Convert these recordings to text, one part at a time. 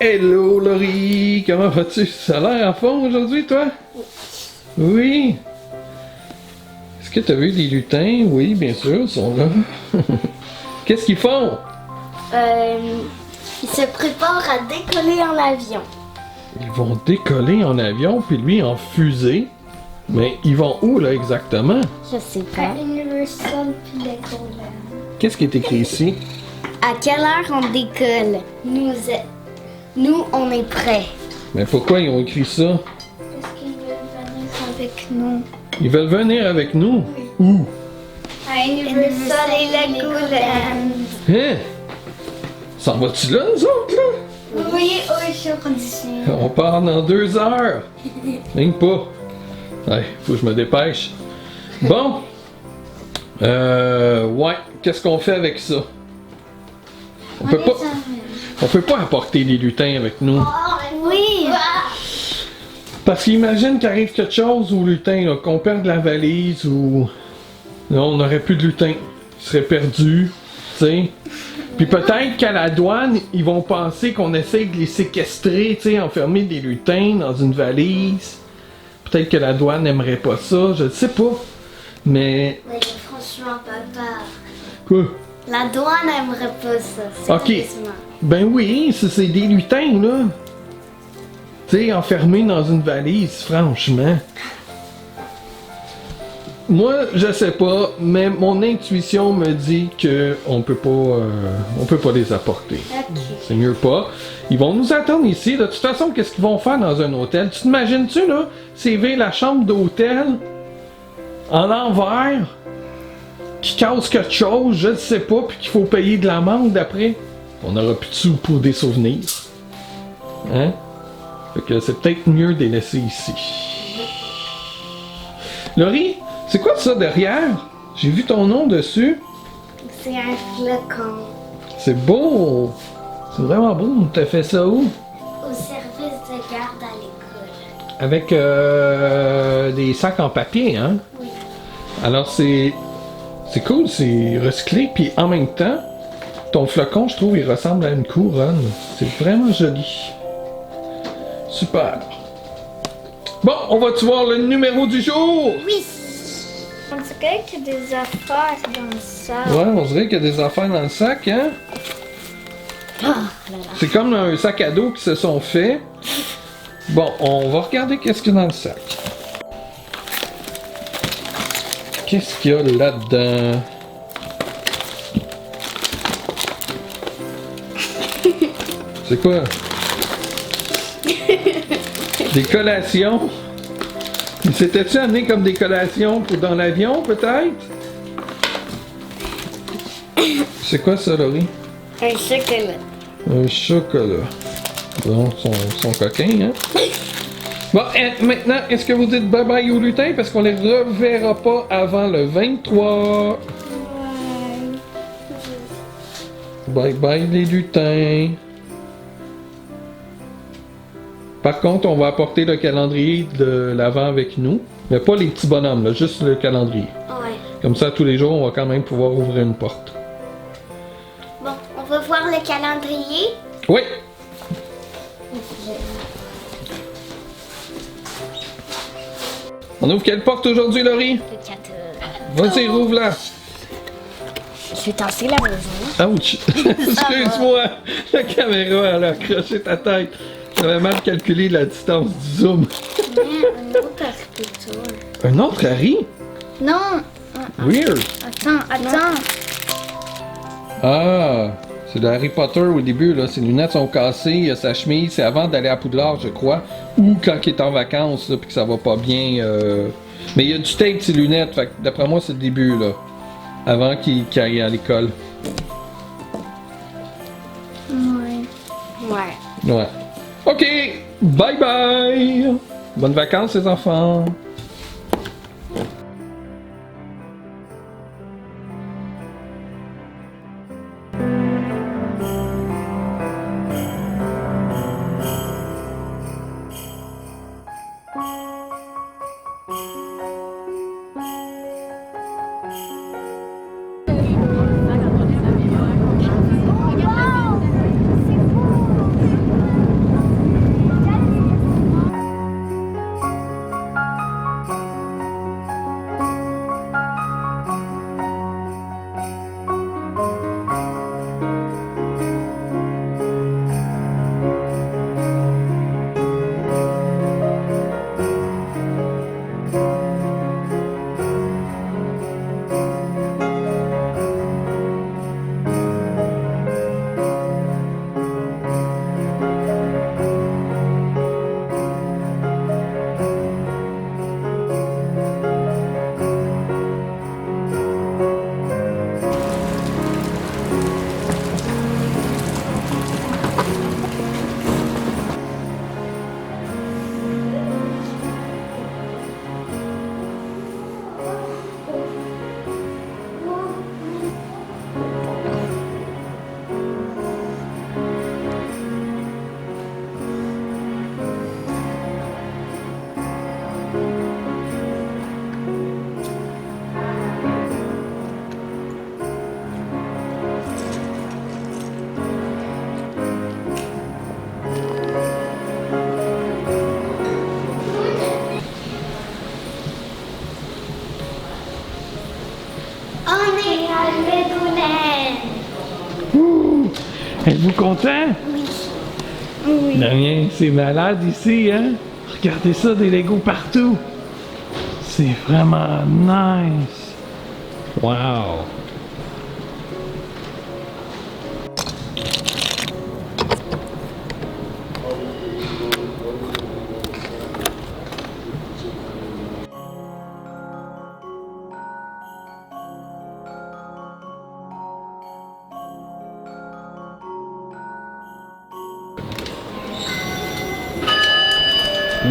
Hello Laurie, comment vas-tu? Ça a l'air en forme aujourd'hui, toi? Oui. Est-ce que tu as vu des lutins? Oui, bien sûr, ils sont là. Qu'est-ce qu'ils font? Ils se préparent à décoller en avion. Ils vont décoller en avion, puis lui en fusée. Mais ils vont où là exactement? Je sais pas. Universal puis Legoland. Qu'est-ce qui est écrit ici? À quelle heure on décolle? Nous, on est prêts. Mais pourquoi ils ont écrit ça? Parce qu'ils veulent venir avec nous. Ils veulent venir avec nous? Où? À Universal et Legoland. Hein? S'en vas-tu là, nous autres, là? Oui, je suis d'ici. On part dans 2 heures. Même pas. Ouais, faut que je me dépêche. Bon. Ouais. Qu'est-ce qu'on fait avec ça? On peut pas apporter les lutins avec nous. Oui! Parce qu'imagine qu'il arrive quelque chose aux lutins, là, qu'on perde la valise ou... Là, on n'aurait plus de lutins. Ils seraient perdus, tu sais. Puis peut-être qu'à la douane, ils vont penser qu'on essaie de les séquestrer, tu sais, enfermer des lutins dans une valise. Peut-être que la douane n'aimerait pas ça, je ne sais pas. Mais... Mais franchement, papa, Quoi? la douane n'aimerait pas ça. Ok. Sérieusement. Ben oui, c'est des lutins, là. Tu sais, enfermés dans une valise, franchement. Moi, je sais pas, mais mon intuition me dit que on peut pas les apporter. Ok. C'est mieux pas. Ils vont nous attendre ici. De toute façon, qu'est-ce qu'ils vont faire dans un hôtel? Tu t'imagines-tu, là, CV la chambre d'hôtel en l'envers, qui casse quelque chose, je ne sais pas, puis qu'il faut payer de l'amende après? On n'aura plus de sous pour des souvenirs. Hein? Fait que c'est peut-être mieux de les laisser ici. Laurie, c'est quoi ça derrière? J'ai vu ton nom dessus. C'est un flocon. C'est beau! C'est vraiment beau. T'as fait ça où? Au service de garde à l'école. Avec des sacs en papier, hein? Oui. Alors c'est cool, c'est recyclé, puis en même temps, ton flocon, je trouve, il ressemble à une couronne. C'est vraiment joli. Super. Bon, on va-tu voir le numéro du jour? Oui. On dirait qu'il y a des affaires dans ça. Ouais, on dirait qu'il y a des affaires dans le sac, hein? Oh là là. C'est comme un sac à dos qui se sont faits. Bon, on va regarder qu'est-ce qu'il y a dans le sac. Qu'est-ce qu'il y a là-dedans? C'est quoi? Des collations? Il s'était-tu amené comme des collations pour dans l'avion, peut-être? C'est quoi ça, Laurie? Un chocolat. Un chocolat. Bon, son coquin, hein? Bon, maintenant, est-ce que vous dites bye-bye aux lutins? Parce qu'on les reverra pas avant le 23. Bye-bye les lutins. Par contre, on va apporter le calendrier de l'Avent avec nous. Mais pas les petits bonhommes, là, juste le calendrier. Ouais. Comme ça, tous les jours, on va quand même pouvoir ouvrir une porte. Bon, on va voir le calendrier. Oui! On ouvre quelle porte aujourd'hui, Laurie? Le 14. Vas-y, rouvre-la! Je vais tasser la maison. Ouch! Excuse-moi! La caméra, elle a accroché ta tête. J'avais mal calculé la distance du zoom. Un autre architecture. Un autre Harry? Non! Weird! Attends. Ah! C'est de Harry Potter au début, là. Ses lunettes sont cassées, il a sa chemise. C'est avant d'aller à Poudlard, je crois. Ou quand il est en vacances, là, puis que ça va pas bien. Mais il y a du tape, ses lunettes. Fait que d'après moi, c'est le début, là. Avant qu'il aille à l'école. Ouais. Ouais. OK! Bye bye! Bonnes vacances, les enfants! Êtes-vous content? Oui. Oui. Damien, c'est malade ici, hein? Regardez ça, des Legos partout. C'est vraiment nice. Wow.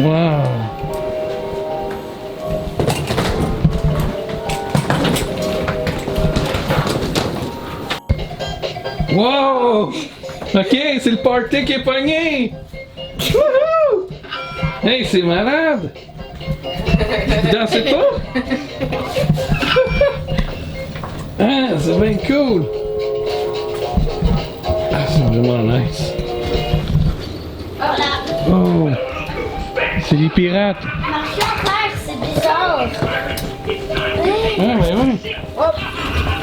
Wow. Wow! Ok, c'est le party qui est pogné! Wouhou! Hey, c'est malade! Vous dansez pas? Ah, c'est bien cool! Ah, c'est vraiment nice! Oh! C'est les pirates! Marcher en terre, c'est bizarre. Ah, mais oui!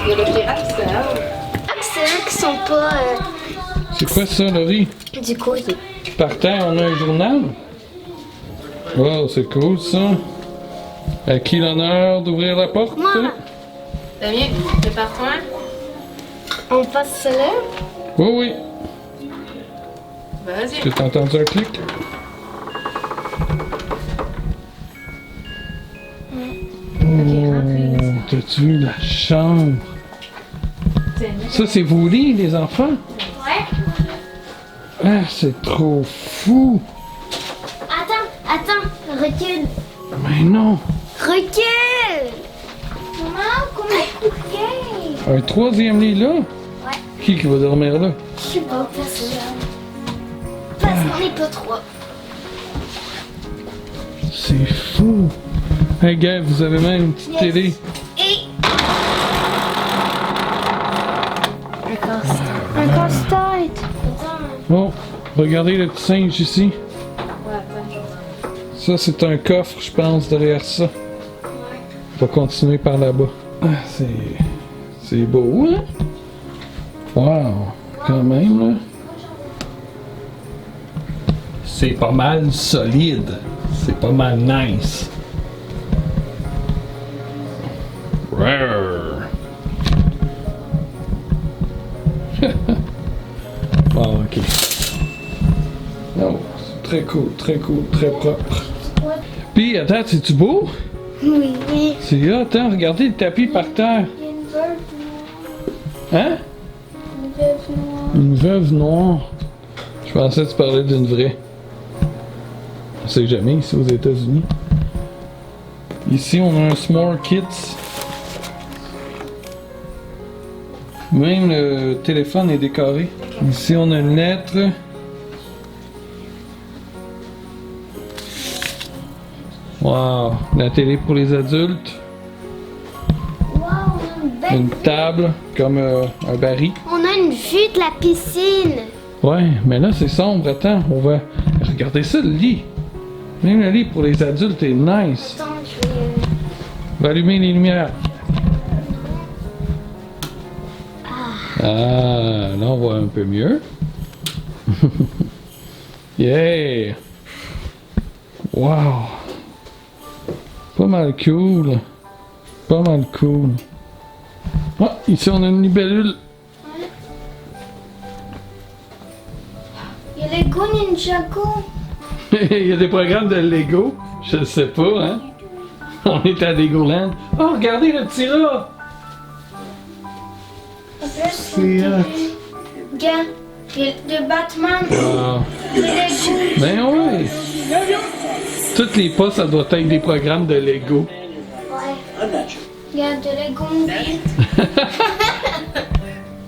Il y a le pirate qui se lave. Ah, c'est eux qui sont pas C'est quoi ça, Laurie? du courrier. Par terre, on a un journal? Wow, c'est cool ça! À qui l'honneur d'ouvrir la porte? Moi. Damien, prépare-toi. On passe cela. Oui, oui! Vas-y. Tu t'as entendu un clic? Oh, t'as-tu vu la chambre? Ça, c'est vos lits, les enfants? Ouais. Ah, c'est trop fou! Attends, recule. Mais non! Recule! Maman, comment coucher? Un troisième lit là? Ouais. Qui va dormir là? Je sais pas, personne. Parce qu'on n'est pas trois. C'est fou! Hey, gars, vous avez même une petite Yes. télé. Et... Un casse-tête. Un casse-tête. Oh, regardez le petit singe ici. Ça, c'est un coffre, je pense, derrière ça. On va continuer par là-bas. Ah, c'est beau, hein? Wow! Quand même, là. C'est pas mal solide. C'est pas mal nice. Rare. Bon, ok. Oh, c'est très cool, très propre. Puis, attends, c'est-tu beau? Oui, oui. C'est hot, hein? Regardez le tapis par terre. Il y a une veuve noire. Hein? Une veuve noire. Une veuve noire. Je pensais que tu parlais d'une vraie. On sait jamais ici aux États-Unis. Ici, on a un Small Kits. Même le téléphone est décoré. Ici, on a une lettre. Wow, la télé pour les adultes. Wow, on a une belle Une table, comme un baril. On a une vue de la piscine. Ouais, mais là, c'est sombre. Attends, on va... Regardez ça, le lit. Même le lit pour les adultes est nice. Attends, je vais... On va allumer les lumières. Ah, là, on voit un peu mieux. Yeah! Wow! Pas mal cool. Pas mal cool. Ah, ici, on a une libellule. Il y a Lego Ninjago. Il y a des programmes de Lego. Je sais pas, hein? On est à Legoland. Oh, regardez le petit rat! C'est Regarde, il y a de Batman. Wow. De Lego. Ben oui! Toutes les pas, ça doit être des programmes de Lego. Ouais. Il y a de Lego Movie.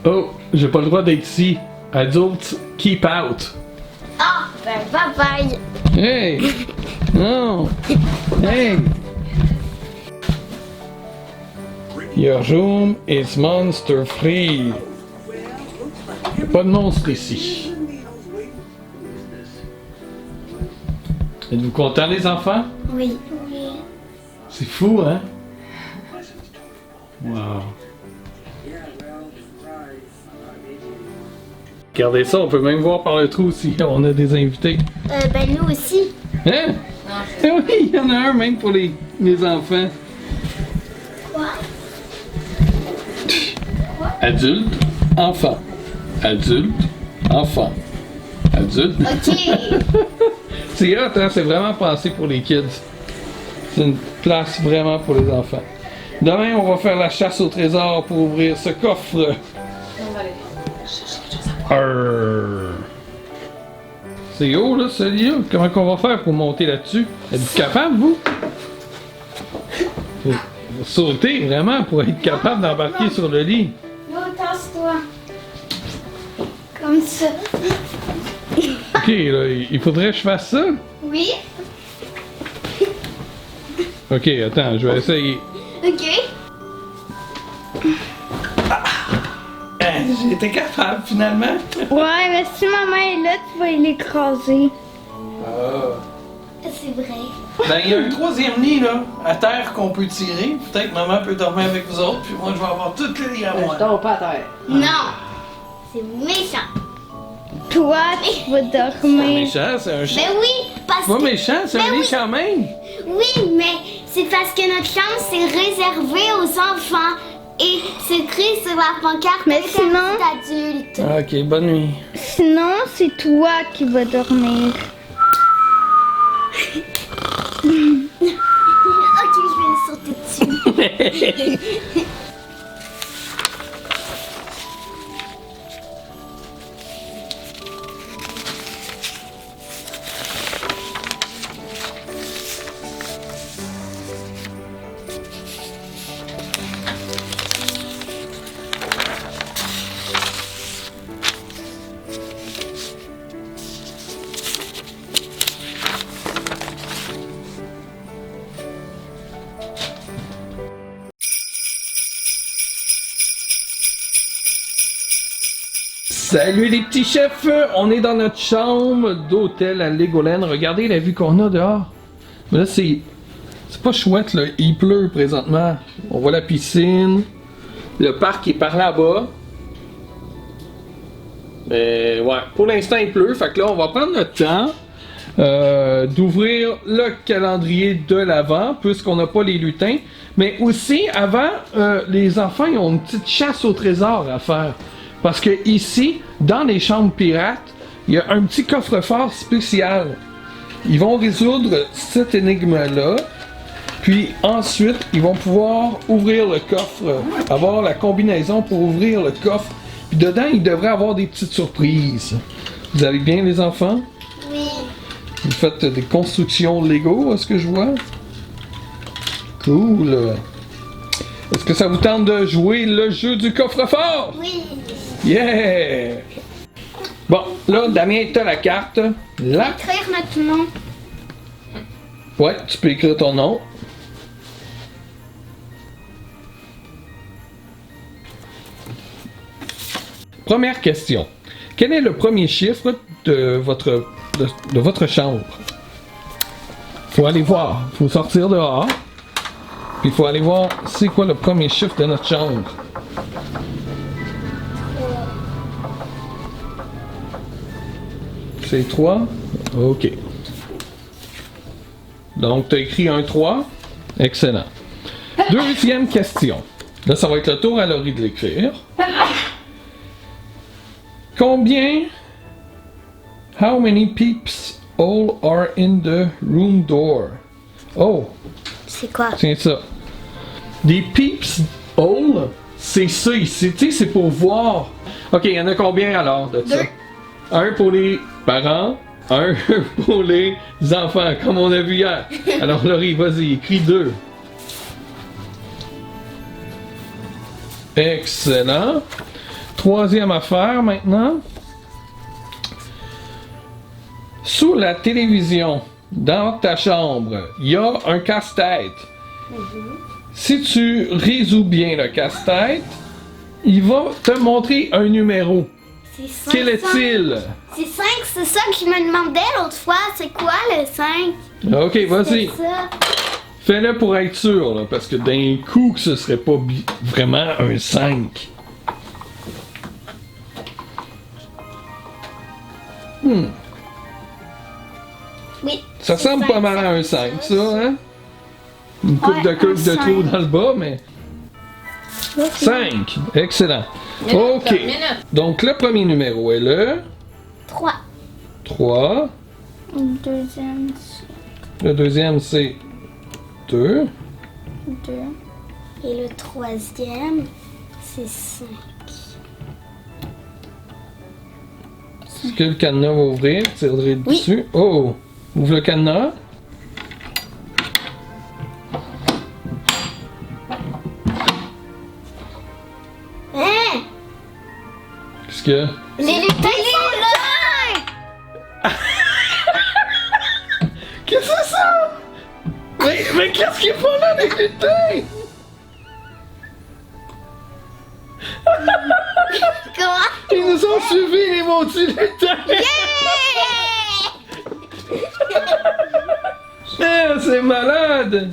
Oh, j'ai pas le droit d'être ici. Adults, keep out. Ah, ben bye bye. Hey! Non! Hey! Your room is monster free. Y a pas de monstre ici. Êtes-vous contents, les enfants? Oui. Oui. C'est fou, hein? Wow. Regardez ça, on peut même voir par le trou si on a des invités. Ben nous aussi. Hein? Non. Oui, il y en a un même pour les enfants. Quoi? Adulte, enfant. Adulte, enfant. Adulte. Ok. C'est hot, hein? C'est vraiment pensé pour les kids. C'est une place vraiment pour les enfants. Demain, on va faire la chasse au trésor pour ouvrir ce coffre. On va aller chercher quelque chose à boire. Arrrr. C'est haut, là, celui-là. Comment qu'on va faire pour monter là-dessus? Êtes-vous capable, vous? Faut sauter, vraiment, pour être capable d'embarquer sur le lit. Non, tasse-toi. Comme ça. Ok, là, il faudrait que je fasse ça? Oui. Ok, attends, je vais essayer. Ok. J'étais capable, finalement. Ouais, mais si maman est là, tu vas l'écraser. C'est vrai. Ben, il y a un troisième lit, là, à terre qu'on peut tirer. Peut-être que maman peut dormir avec vous autres, puis moi, je vais avoir toutes les lits à moi. Je dors pas à terre. Non. C'est méchant. Toi, tu vas C'est dormir. méchant, c'est un chat. Ben oui, parce Pas que... méchant, c'est un Ben lit oui. quand même. Oui, mais c'est parce que notre chambre, c'est réservé aux enfants. Et c'est écrit sur la pancarte Mais interdit sinon- d'adultes. Ok, bonne nuit. Sinon, c'est toi qui vas dormir. Ok, je vais sauter dessus. Salut les petits chefs! On est dans notre chambre d'hôtel à Legoland. Regardez la vue qu'on a dehors. Mais là, c'est pas chouette, là. Il pleut présentement. On voit la piscine. Le parc est par là-bas. Mais ouais, pour l'instant, il pleut. Fait que là, on va prendre notre temps d'ouvrir le calendrier de l'Avent, puisqu'on n'a pas les lutins. Mais aussi, avant, les enfants, ils ont une petite chasse au trésor à faire. Parce que ici, dans les chambres pirates, il y a un petit coffre-fort spécial. Ils vont résoudre cette énigme-là. Puis ensuite, ils vont pouvoir ouvrir le coffre, avoir la combinaison pour ouvrir le coffre. Puis dedans, il devrait avoir des petites surprises. Vous allez bien, les enfants? Oui. Vous faites des constructions Lego, est-ce que je vois? Cool. Est-ce que ça vous tente de jouer le jeu du coffre-fort? Oui. Yeah! Bon, là, Damien, t'as la carte. Là. Écrire notre nom. Ouais, tu peux écrire ton nom. Première question. Quel est le premier chiffre de votre chambre? Faut aller voir. Faut sortir dehors. Puis il faut aller voir c'est quoi le premier chiffre de notre chambre. C'est 3? Ok. Donc, tu as écrit un 3. Excellent. Deuxième question. Là, ça va être le tour à Laurie de l'écrire. Combien? How many peeps all are in the room door? Oh, C'est quoi? tiens ça. Des peeps all, c'est ça ici. Tu sais, c'est pour voir. Ok, il y en a combien alors de ça? 1 pour les parents, 1 pour les enfants, comme on a vu hier. Alors Laurie, vas-y, écris 2. Excellent. Troisième affaire maintenant. Sous la télévision, dans ta chambre, il y a un casse-tête. Si tu résous bien le casse-tête, il va te montrer un numéro. C'est 5. Quel est-il? C'est 5, c'est ça que je me demandais l'autre fois. C'est quoi le 5? Ok, vas-y. C'est ça. Fais-le pour être sûr, là, parce que d'un coup que ce serait pas vraiment un 5. Oui. Ça ressemble pas mal à un 5, ça, hein? Une coupe de curve de trou dans le bas, mais... 5! Excellent. OK. Donc, le premier numéro est le... 3. 3. Le deuxième, Le deuxième, c'est 2. 2. Et le troisième, c'est 5. Est-ce que le cadenas va ouvrir? Tirerai dessus. Oh! Ouvre le cadenas. Hein? Qu'est-ce qu'il y a? Les lutins sont là! Qu'est-ce que c'est ça? Mais qu'est-ce qu'ils font là, les lutins? Quoi? Ils nous ont suivis, les maudits lutins! Ah, c'est malade!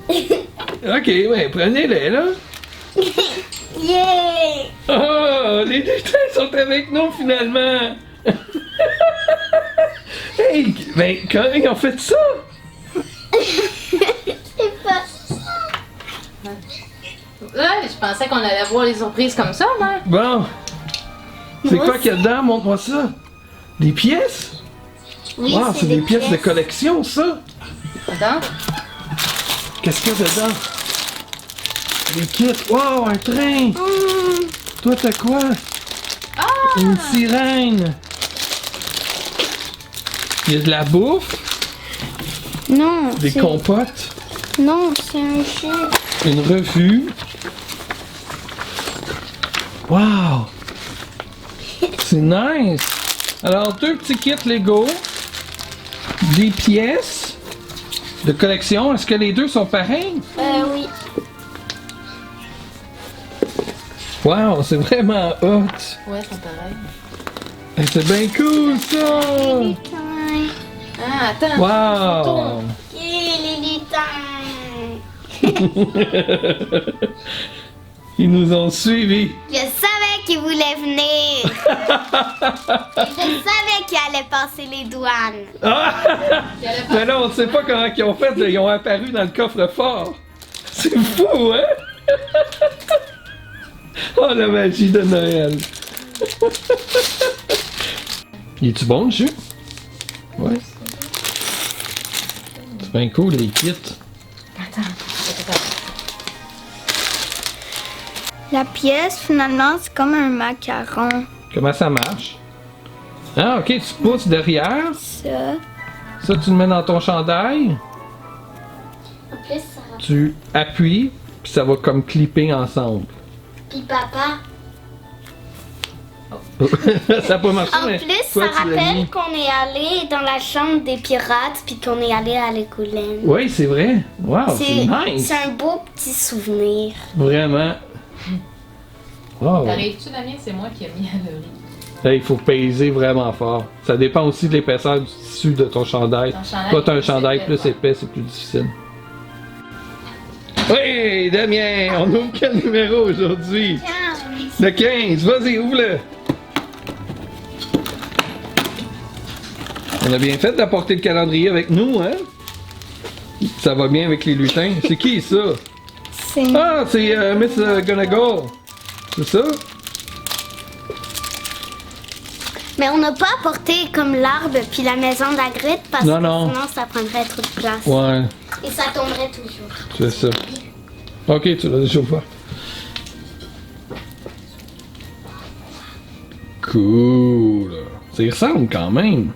Ok, ouais, prenez-les, là. Yeah! Oh, les lutins sont avec nous, finalement! Hey, ben, quand ils ont fait ça? C'est pas ça! Là, je pensais qu'on allait voir les surprises comme ça, moi. Bon. C'est Moi quoi qu'il y a dedans? Montre-moi ça. Des pièces? Oui, Wow, c'est des pièces de collection, ça. Attends. Qu'est-ce qu'il y a dedans? Des kits. Wow, un train. Toi, t'as quoi? Une sirène. Il y a de la bouffe, Non, des compotes, non, c'est un jeu. une revue. Wow! C'est nice! Alors, 2 petits kits Lego, des pièces de collection. Est-ce que les deux sont pareils? Oui. Wow, c'est vraiment hot! Ouais, c'est pareil. Hey, c'est bien cool, ça! Ah, attends. Wow! Yeah, les lutins! Ils nous ont suivis. Je savais qu'ils voulaient venir! Et je savais qu'ils allaient passer les douanes! Ah! Mais là, on ne sait pas comment ils ont fait. Là, ils ont apparu dans le coffre-fort. C'est fou, hein? Oh, la magie de Noël. Il est-tu bon, le jus? Ouais. C'est bien cool, les kits. Attends. La pièce, finalement, c'est comme un macaron. Comment ça marche? Ah, ok, tu pousses derrière. Ça. Ça, tu le mets dans ton chandail. En plus, ça va. Tu appuies, puis ça va comme clipper ensemble. Puis papa, Ça n'a pas marché, en mais plus, toi, ça tu l'as mis. rappelle qu'on est allé dans la chambre des pirates puis qu'on est allé à l'écoulène. Oui, c'est vrai. Wow, c'est nice. C'est un beau petit souvenir. Vraiment. Wow. T'arrives-tu, Damien? C'est moi qui ai mis à le riz. Là, il faut peser vraiment fort. Ça dépend aussi de l'épaisseur du tissu de ton chandail. Ton chandail Toi, t'as un est plus chandail épais, plus ouais. épais, c'est plus difficile. Oui, Damien, on ouvre quel numéro aujourd'hui? 15. Le 15, vas-y, ouvre-le. On a bien fait d'apporter le calendrier avec nous, hein? Ça va bien avec les lutins. C'est qui, ça? C'est Ah, c'est Miss Gonagall. C'est ça? Mais on n'a pas apporté comme l'arbre puis la maison d'Hagrid parce Non, que non. sinon ça prendrait trop de place. Ouais, Et ça tomberait toujours. c'est ça. Ok, tu l'as déjà ouvert. Cool. Ça y ressemble quand même.